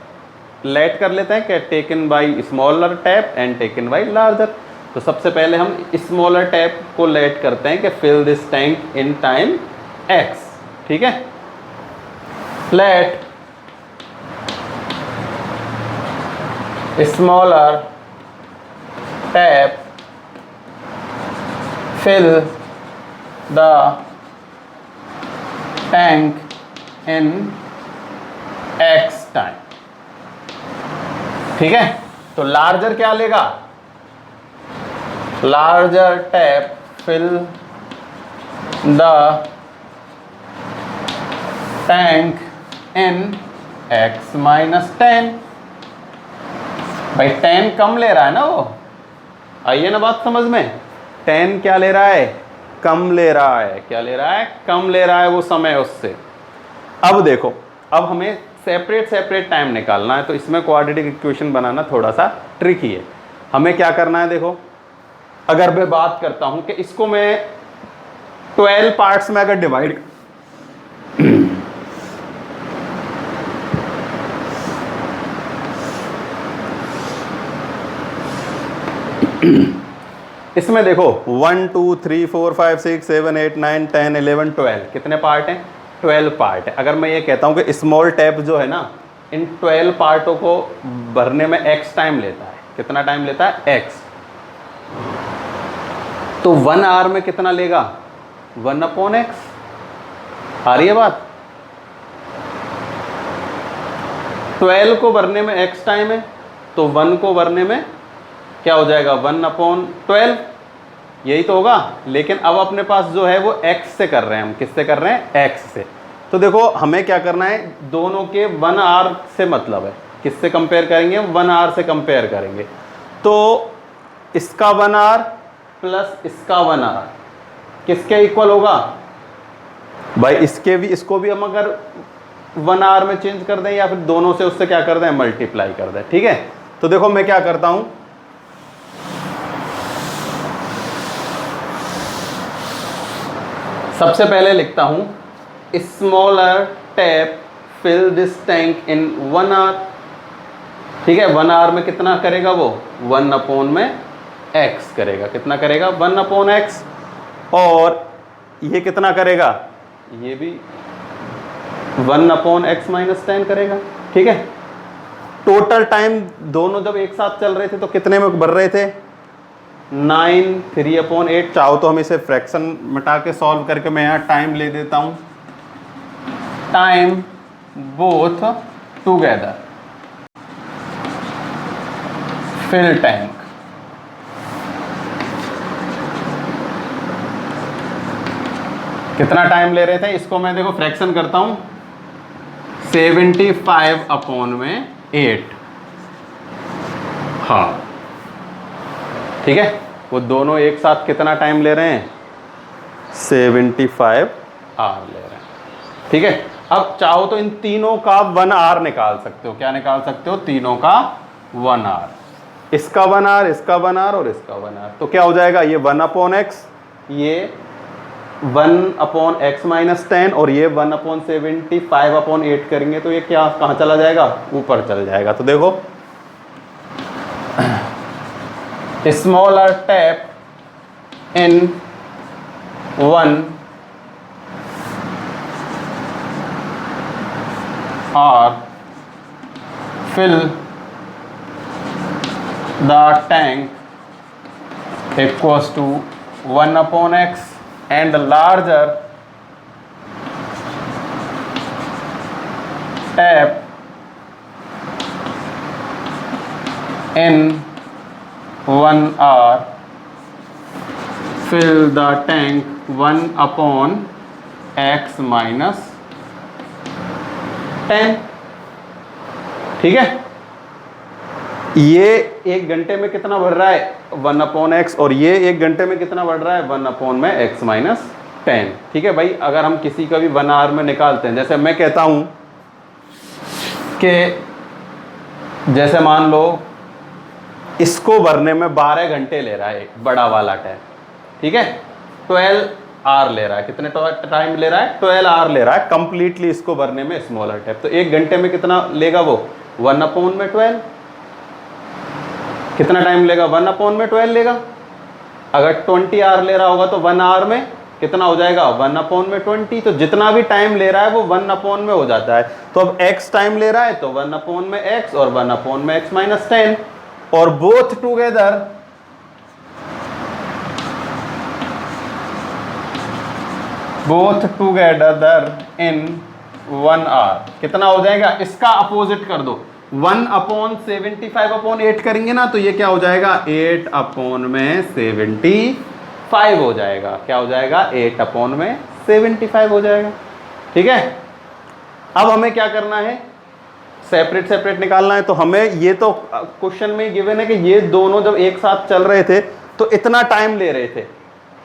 लेट कर लेते हैं कि taken by smaller tap and taken by larger. तो सबसे पहले हम स्मॉलर टैप को लेट करते हैं कि fill this tank in time x, ठीक है। Let smaller tap fill the tank in x time, ठीक है। तो लार्जर क्या लेगा, larger tap fill the tank in x minus 10। भाई 10 कम ले रहा है ना वो, आइए ना बात समझ में, 10 क्या ले रहा है, कम ले रहा है। क्या ले रहा है, कम ले रहा है वो समय उससे। अब देखो, अब हमें सेपरेट सेपरेट टाइम निकालना है, तो इसमें क्वाड्रेटिक इक्वेशन बनाना थोड़ा सा ट्रिकी है। हमें क्या करना है, देखो अगर मैं बात करता हूं कि इसको मैं 12 पार्ट्स में अगर डिवाइड इसमें देखो 1 2 3 4 5 6 7 8 9 10 11 12 कितने पार्ट हैं, 12 पार्ट है। अगर मैं ये कहता हूँ कि स्मॉल टैप जो है ना, इन 12 पार्टों को भरने में x टाइम लेता है, कितना टाइम लेता है, x। तो 1 आवर में कितना लेगा, 1/x। आ रही है बात, 12 को भरने में x टाइम है, तो 1 को भरने में क्या हो जाएगा, 1/12, यही तो होगा। लेकिन अब अपने पास जो है वो x से कर रहे हैं, हम किससे कर रहे हैं, x से। तो देखो हमें क्या करना है, दोनों के 1 आवर से मतलब है, किससे कंपेयर करेंगे, 1 आवर से कंपेयर करेंगे। तो इसका 1 आवर प्लस इसका 1 आवर किसके इक्वल होगा भाई, इसके भी, इसको भी हम अगर 1 आवर में चेंज कर दें या फिर दोनों से उससे क्या कर दें, मल्टीप्लाई कर दें, ठीक है। तो देखो मैं क्या करता हूं, सबसे पहले लिखता हूं smaller tap fill this tank in 1 hour, ठीक है। 1 आवर में कितना करेगा वो, 1 में x करेगा, कितना करेगा, 1/x। और ये कितना करेगा, ये भी 1/x - 10 करेगा, ठीक है। टोटल टाइम दोनों जब एक साथ चल रहे थे तो कितने में भर रहे थे, 9 3/8। चाहो तो हम इसे फ्रैक्शन मिटा के सॉल्व करके मैं यहाँ टाइम ले देता हूँ, time both together fill tank. कितना टाइम ले रहे थे, इसको मैं देखो फ्रैक्शन करता हूँ, 75/8। हाँ ठीक है, वो दोनों एक साथ कितना टाइम ले रहे हैं, 75 आवर ले रहे हैं, ठीक है। अब चाहो तो इन तीनों का 1 आवर निकाल सकते हो, क्या निकाल सकते हो, तीनों का 1 आवर, इसका 1 आवर, इसका 1 आवर और इसका 1 आवर। तो क्या हो जाएगा, ये 1/x, ये 1/x - 10 और ये 1/75/8 करेंगे तो ये क्या कहाँ चला जाएगा, ऊपर चल जाएगा। तो देखो smaller tap in 1 hour fill the tank equals to 1/x and larger tap in 1 hour fill the tank 1/x - 10, ठीक है। ये 1 घंटे में कितना बढ़ रहा है, 1/x, और ये 1 घंटे में कितना बढ़ रहा है, 1/x - 10, ठीक है भाई। अगर हम किसी का भी 1 आवर में निकालते हैं, जैसे मैं कहता हूं कि जैसे मान लो इसको भरने में 12 घंटे ले रहा है बड़ा वाला टैप, ठीक है, 12 आवर ले रहा है। कितने टाइम ले रहा है? 12 आवर ले रहा है कंप्लीटली इसको भरने में स्मॉलर टैप। तो 1 घंटे में कितना लेगा वो? 1/12। कितना टाइम लेगा? 1/12 लेगा। अगर 20 आवर ले रहा होगा तो 1 आवर में कितना हो जाएगा? 1/20। तो जितना भी टाइम ले रहा है वो 1 में हो जाता है। तो अब x टाइम ले रहा है तो 1/x और 1/x - 10 और बोथ टुगेदर इन 1 आवर कितना हो जाएगा? इसका अपोजिट कर दो, 1/75/8 करेंगे ना तो ये क्या हो जाएगा? 8/75 हो जाएगा। क्या हो जाएगा? 8/75 हो जाएगा। ठीक है, अब हमें क्या करना है? सेपरेट सेपरेट निकालना है। तो हमें ये तो क्वेश्चन में गिवन है कि ये दोनों जब एक साथ चल रहे थे तो इतना टाइम ले रहे थे,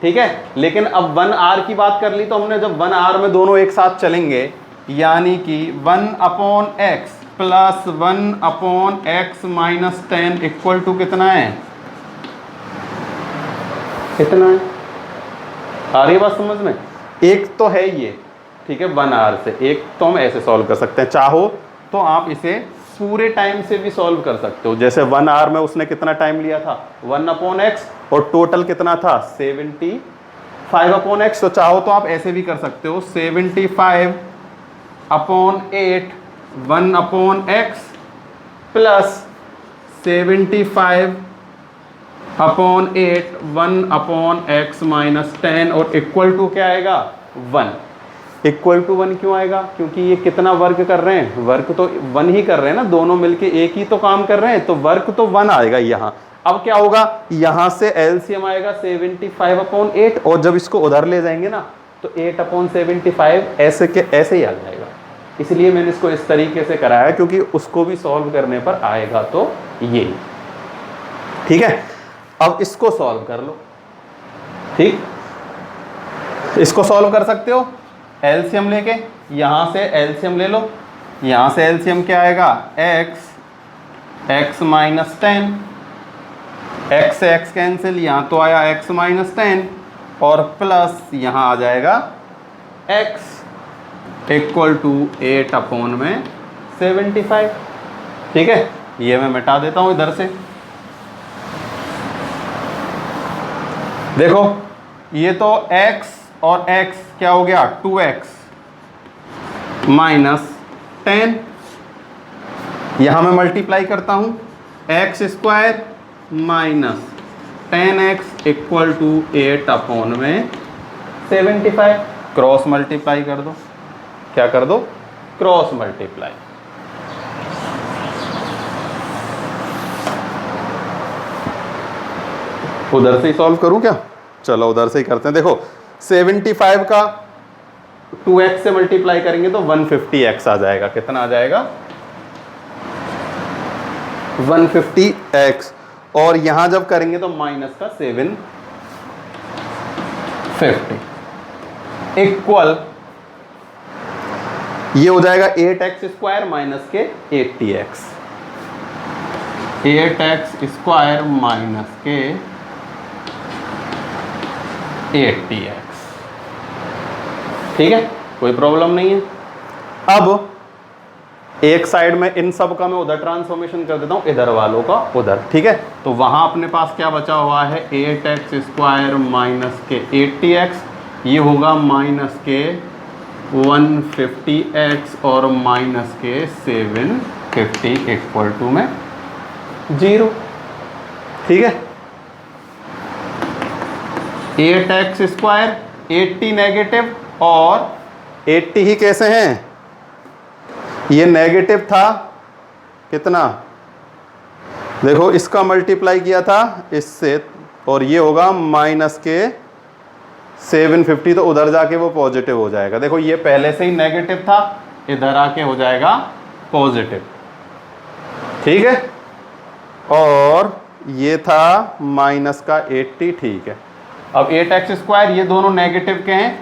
ठीक है। लेकिन अब 1 आवर की बात कर ली तो हमने जब 1 आवर में दोनों एक साथ चलेंगे यानी कि 1/x plus 1/x - 10 equal to कितना है? कितना है? आ रही है बात समझ में? एक तो है ये, ठीक है, 1 आवर से। एक तो हम ऐसे सॉल्व कर सकते हैं, चाहो तो आप इसे पूरे टाइम से भी सॉल्व कर सकते हो। जैसे 1 आवर में उसने कितना टाइम लिया था? 1/x और टोटल कितना था? 75/x। तो चाहो तो आप ऐसे भी कर सकते हो, 75/8 1/x प्लस 75/8 1/x - 10 और इक्वल टू क्या आएगा? 1। इक्वल टू 1 क्यों आएगा? क्योंकि ये कितना वर्क कर रहे हैं? वर्क तो 1 ही कर रहे हैं ना, दोनों मिलके एक ही तो काम कर रहे हैं, तो वर्क तो 1 आएगा यहाँ। अब क्या होगा? यहां से एलसीएम आएगा 75/8 और जब इसको उधर ले जाएंगे ना तो 8/75 ऐसे के ऐसे ही आ जाएगा। इसलिए मैंने इसको इस तरीके से कराया क्योंकि उसको भी सॉल्व करने पर आएगा तो ये, ठीक है। अब इसको सॉल्व कर लो, ठीक, इसको सॉल्व कर सकते हो एलसीएम लेके। यहां से एलसीएम ले लो, यहां से एलसीएम क्या आएगा? x - 10, x से x कैंसिल, यहाँ तो आया x - 10 और प्लस यहाँ आ जाएगा x इक्वल टू 8/75। ठीक है, ये मैं मिटा देता हूँ इधर से। देखो ये तो x और x क्या हो गया? 2x - 10। यहाँ मैं मल्टीप्लाई करता हूँ, x² - 10x equal to 8/75। Cross multiply कर दो। क्या कर दो? Cross multiply. उधर से ही सॉल्व करूं क्या? चलो उधर से ही करते हैं। देखो 75 का 2x से मल्टीप्लाई करेंगे तो 150x आ जाएगा। कितना आ जाएगा? 150x। और यहां जब करेंगे तो माइनस का 750 इक्वल ये हो जाएगा 8x² माइनस के 80x। 8x² माइनस के 80x। ठीक है, कोई प्रॉब्लम नहीं है। अब एक साइड में इन सब का मैं उधर ट्रांसफॉर्मेशन कर देता हूं, इधर वालों का उधर। ठीक है, तो वहां अपने पास क्या बचा हुआ है? 8x² माइनस के 80x, ये होगा माइनस के 150x और माइनस के 750 इक्वल टू में 0। ठीक है, 8x² 80 नेगेटिव और 80 ही कैसे हैं? ये नेगेटिव था, कितना? देखो इसका मल्टीप्लाई किया था इससे और ये होगा माइनस के 750, तो उधर जाके वो पॉजिटिव हो जाएगा। देखो ये पहले से ही नेगेटिव था, इधर आके हो जाएगा पॉजिटिव। ठीक है, और ये था माइनस का 80। ठीक है, अब 8x² ये दोनों नेगेटिव के हैं,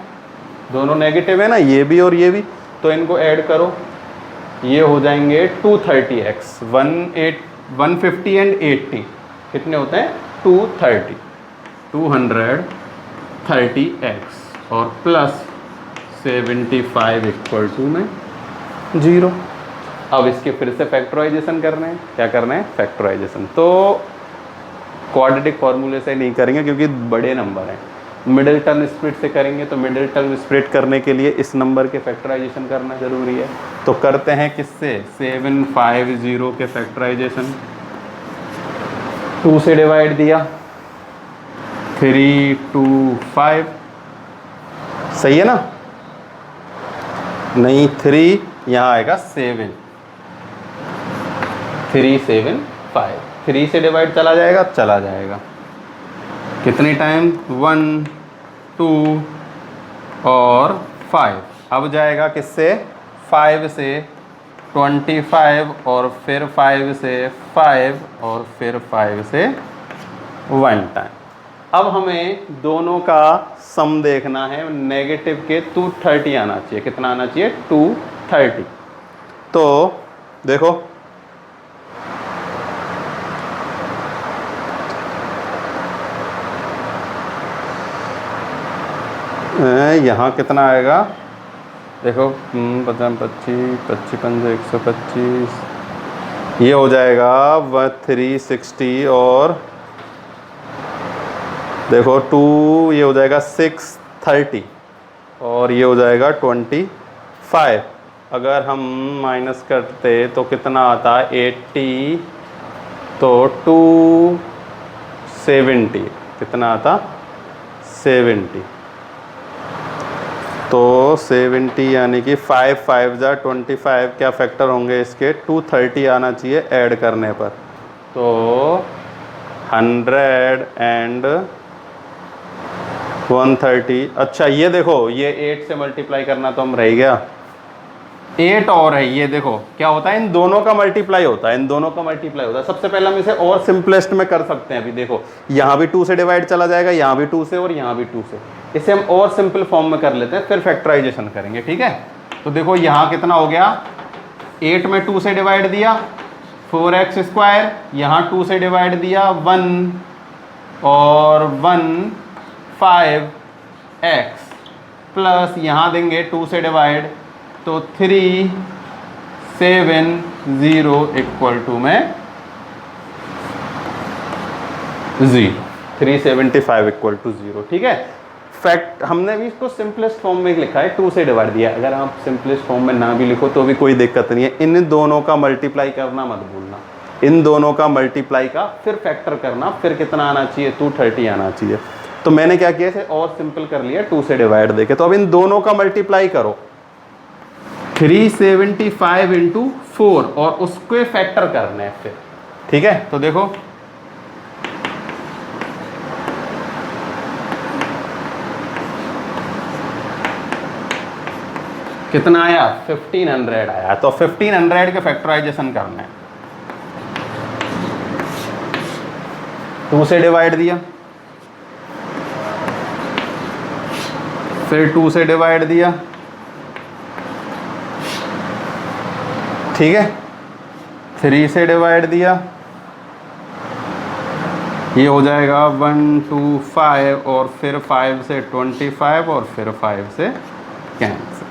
दोनों नेगेटिव है ना, ये भी और ये भी, तो इनको ऐड करो। ये हो जाएंगे 230x, 150 एंड 80 कितने होते हैं 230, 230x और प्लस 75 इक्वल टू में 0। अब इसके फिर से फैक्टराइजेशन करना है, क्या करना है फैक्टराइजेशन। तो क्वाड्रेटिक फॉर्मूले से नहीं करेंगे क्योंकि बड़े नंबर हैं, मिडिल टर्म स्प्लिट से करेंगे। तो मिडिल टर्म स्प्लिट करने के लिए इस नंबर के फैक्टराइजेशन करना ज़रूरी है। तो करते हैं किससे 750 के फैक्टराइजेशन, 2 से डिवाइड दिया 3 2 5, सही है ना, नहीं 3 यहाँ आएगा 7, 3 7 5, 3 से डिवाइड चला जाएगा, चला जाएगा कितने टाइम 1 2 और 5। अब जाएगा किससे 5 से 25 और फिर 5 से 5 और फिर 5 से 1 टाइम। अब हमें दोनों का सम देखना है, नेगेटिव के 230 आना चाहिए, कितना आना चाहिए 230। तो देखो यहाँ कितना आएगा, देखो 25 25 25 125, ये हो जाएगा 360 और देखो 2 ये हो जाएगा 630 और ये हो जाएगा 25। अगर हम माइनस करते तो कितना आता 80, तो 270 कितना आता 70, तो 70 यानी कि 5 5 जा 25, क्या फैक्टर होंगे इसके 230 आना चाहिए ऐड करने पर। तो 100 एंड 130। अच्छा ये देखो ये 8 से मल्टीप्लाई करना तो हम रह गया, 8 और है, ये देखो क्या होता है इन दोनों का मल्टीप्लाई होता है, इन दोनों का मल्टीप्लाई होता है। सबसे पहले हम इसे और सिंपलेस्ट में कर सकते हैं। अभी देखो यहाँ भी 2 से डिवाइड चला जाएगा, यहाँ भी 2 से और यहाँ भी 2 से, इसे हम और सिंपल फॉर्म में कर लेते हैं, फिर फैक्टराइजेशन करेंगे, ठीक है। तो देखो यहाँ कितना हो गया, 8 में 2 से डिवाइड दिया 4x², यहाँ 2 से डिवाइड दिया 1 और 1 5x प्लस यहाँ देंगे 2 से डिवाइड तो 370 इक्वल टू में 0, 375 इक्वल टू 0, ठीक है। फैक्ट हमने भी इसको सिंपलेस्ट फॉर्म में लिखा है, 2 से डिवाइड दिया। अगर आप सिंपलेस्ट फॉर्म में ना भी लिखो तो भी कोई दिक्कत नहीं है, इन दोनों का मल्टीप्लाई करना मत भूलना, इन दोनों का मल्टीप्लाई का फिर फैक्टर करना, फिर कितना आना चाहिए 230 आना चाहिए। तो मैंने क्या किया इसे और सिंपल कर लिया 2 से डिवाइड देके। तो अब इन दोनों का मल्टीप्लाई करो 375 इंटू 4 और उसके फैक्टर करने हैं फिर, ठीक है। तो देखो कितना आया 1500 आया। तो 1500 के फैक्टराइजेशन करना है, 2 से डिवाइड दिया, फिर 2 से डिवाइड दिया, ठीक है, 3 से डिवाइड दिया, ये हो जाएगा 125 और फिर 5 से 25 और फिर 5 से कैंसिल।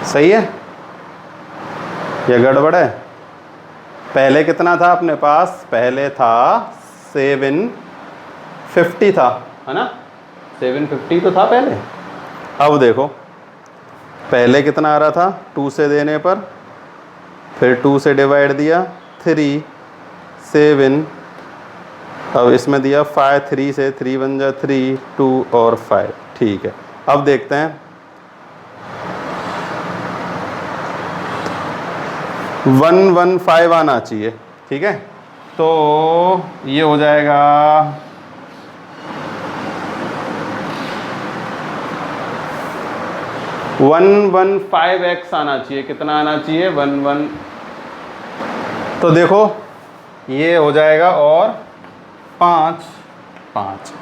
सही है या गड़बड़ है? पहले कितना था अपने पास, पहले था 750 था, है ना, 750 तो था पहले। अब देखो पहले कितना आ रहा था 2 से देने पर, फिर 2 से डिवाइड दिया 3 7, अब इसमें दिया 5, 3 से 3 बन जा 3 2 और 5, ठीक है। अब देखते हैं 115 आना चाहिए, ठीक है। तो ये हो जाएगा 115x आना चाहिए, कितना आना चाहिए 11। तो देखो ये हो जाएगा और 5 5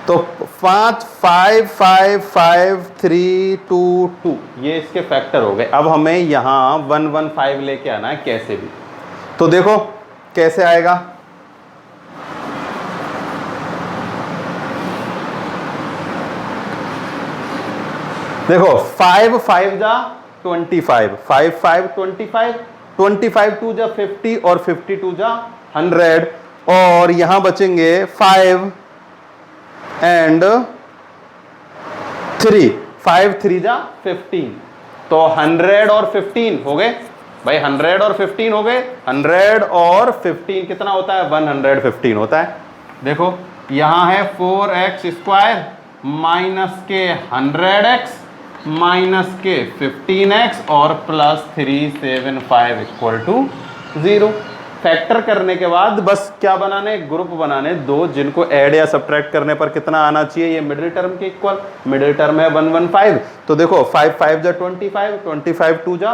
तो 5 5 5 5 3 2 2 ये इसके फैक्टर हो गए। अब हमें यहां 1 1 5 लेके आना है कैसे भी। तो देखो कैसे आएगा, देखो 5 5 जा 25, 5 5 25, 25 2 जा 50 और 52 जा 100, और यहां बचेंगे 5 एंड 3, 5 3 जा 15, तो 100 और 15 हो गए भाई, 100 और 15 हो गए। 100 और 15 कितना होता है, 115 होता है। देखो यहां है 4x स्क्वायर माइनस के 100x माइनस के 15x और प्लस 375 इक्वल टू 0। फैक्टर करने के बाद बस क्या बनाने, ग्रुप बनाने दो, जिनको ऐड या सब्ट्रैक्ट करने पर कितना आना चाहिए, ये मिडिल टर्म के इक्वल। मिडिल टर्म है 115, तो देखो 5 5 जा 25, 25 2 जा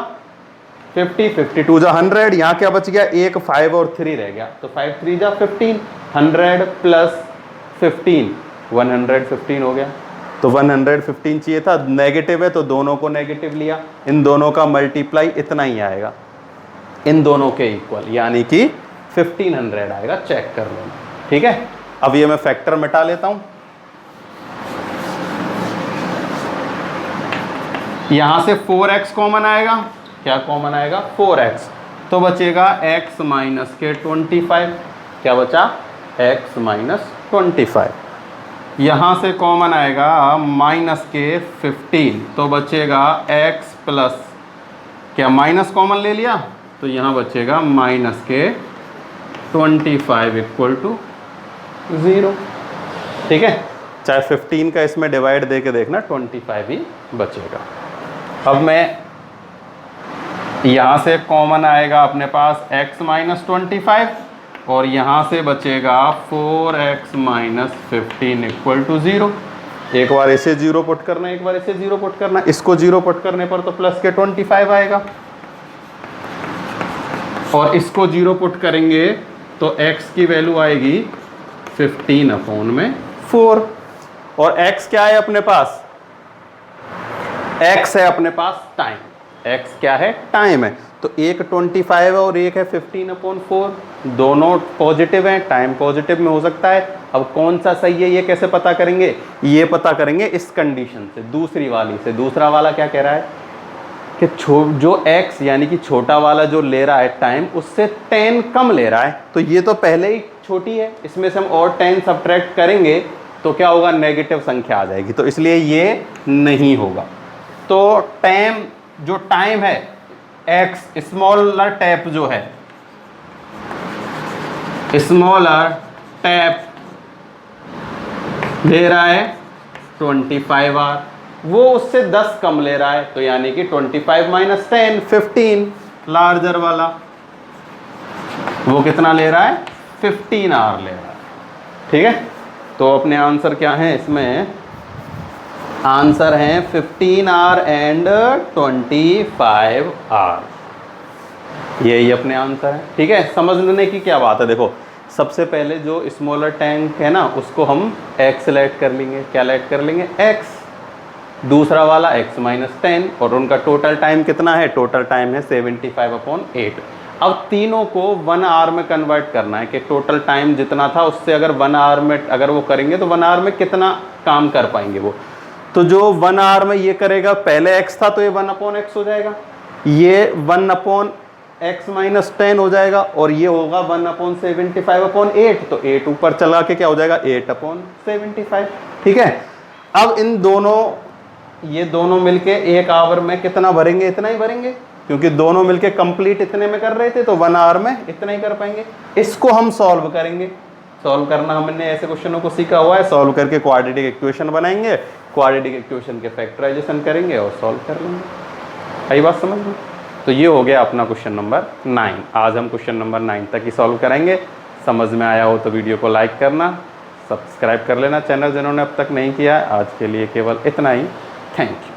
50, 52 जा 100, यहाँ क्या बच गया, एक 5 और 3 रह गया, तो 5 3 जा 15, 100 प्लस 15 115 हो गया। तो 115 चाहिए था, नेगेटिव है तो दोनों को नेगेटिव लिया, इन दोनों का मल्टीप्लाई इतना ही आएगा, इन दोनों के इक्वल, यानी कि 1500 आएगा, चेक कर लेना। ठीक है, अब ये मैं फैक्टर मिटा लेता हूं। यहां से 4x कॉमन आएगा, क्या कॉमन आएगा, 4x, तो बचेगा x माइनस के 25, क्या बचा, x माइनस 25। यहां से कॉमन आएगा माइनस के 15, तो बचेगा x प्लस, क्या माइनस कॉमन ले लिया, तो यहां बचेगा माइनस के 25 इक्वल टू 0। ठीक है, चाहे 15 का इसमें डिवाइड दे के देखना, 25 ही बचेगा। अब मैं यहां से कॉमन आएगा अपने पास x माइनस 25, और यहां से बचेगा 4x माइनस 15 इक्वल टू 0। एक बार इसे 0 पुट करना, एक बार इसे 0 पुट करना, इसको 0 पुट करने पर तो प्लस के 25 आएगा, और इसको 0 पुट करेंगे तो x की वैल्यू आएगी 15/4, और x क्या है अपने पास, x है अपने पास टाइम, x क्या है, टाइम है, तो एक 25 है और एक है 15/4, दोनों पॉजिटिव हैं, टाइम पॉजिटिव में हो सकता है। अब कौन सा सही है ये कैसे पता करेंगे, ये पता करेंगे इस कंडीशन से, दूसरी वाली से। दूसरा वाला क्या कह रहा है कि जो x यानी कि छोटा वाला जो ले रहा है टाइम, उससे 10 कम ले रहा है, तो ये तो पहले ही छोटी है, इसमें से हम और 10 सब्ट्रैक्ट करेंगे तो क्या होगा, नेगेटिव संख्या आ जाएगी, तो इसलिए ये नहीं होगा। तो जो टाइम है x, स्मॉलर टैप जो है, स्मॉलर टैप ले रहा है 25 आवर, वो उससे 10 कम ले रहा है, तो यानी कि 25 माइनस 10 15, लार्जर वाला वो कितना ले रहा है, 15 आवर ले रहा है। ठीक है, तो अपने आंसर क्या है इसमें, आंसर है 15 आवर एंड 25 आवर, यही अपने आंसर है। ठीक है, समझने की क्या बात है, देखो सबसे पहले जो स्मॉलर टैंक है ना, उसको हम x सेलेक्ट कर लेंगे, क्या सेलेक्ट कर लेंगे, x, दूसरा वाला x माइनस 10, और उनका टोटल टाइम कितना है, टोटल टाइम है 75/8। अब तीनों को 1 आवर में कन्वर्ट करना है, कि टोटल टाइम जितना था उससे अगर 1 आवर में अगर वो करेंगे तो 1 आवर में कितना काम कर पाएंगे वो। तो जो 1 आवर में ये करेगा, पहले x था तो ये 1/x हो जाएगा, ये 1/x माइनस 10 हो जाएगा, और ये होगा 1/75/8, तो 8 ऊपर चला के क्या हो जाएगा, 8/75। ठीक है, अब इन दोनों, ये दोनों मिलके 1 आवर में कितना भरेंगे, इतना ही भरेंगे, क्योंकि दोनों मिलके कंप्लीट इतने में कर रहे थे, तो 1 आवर में इतना ही कर पाएंगे। इसको हम सॉल्व करेंगे, सॉल्व करना हमने ऐसे क्वेश्चनों को सीखा हुआ है, सॉल्व करके क्वाड्रेटिक इक्वेशन बनाएंगे, क्वाड्रेटिक इक्वेशन के फैक्टराइजेशन करेंगे और सॉल्व कर लेंगे। आई बात समझ में? तो ये हो गया अपना क्वेश्चन नंबर 9। आज हम क्वेश्चन नंबर 9 तक ही सॉल्व करेंगे। समझ में आया हो तो वीडियो को लाइक करना, सब्सक्राइब कर लेना चैनल जिन्होंने अब तक नहीं किया है। आज के लिए केवल इतना ही, थैंक यू।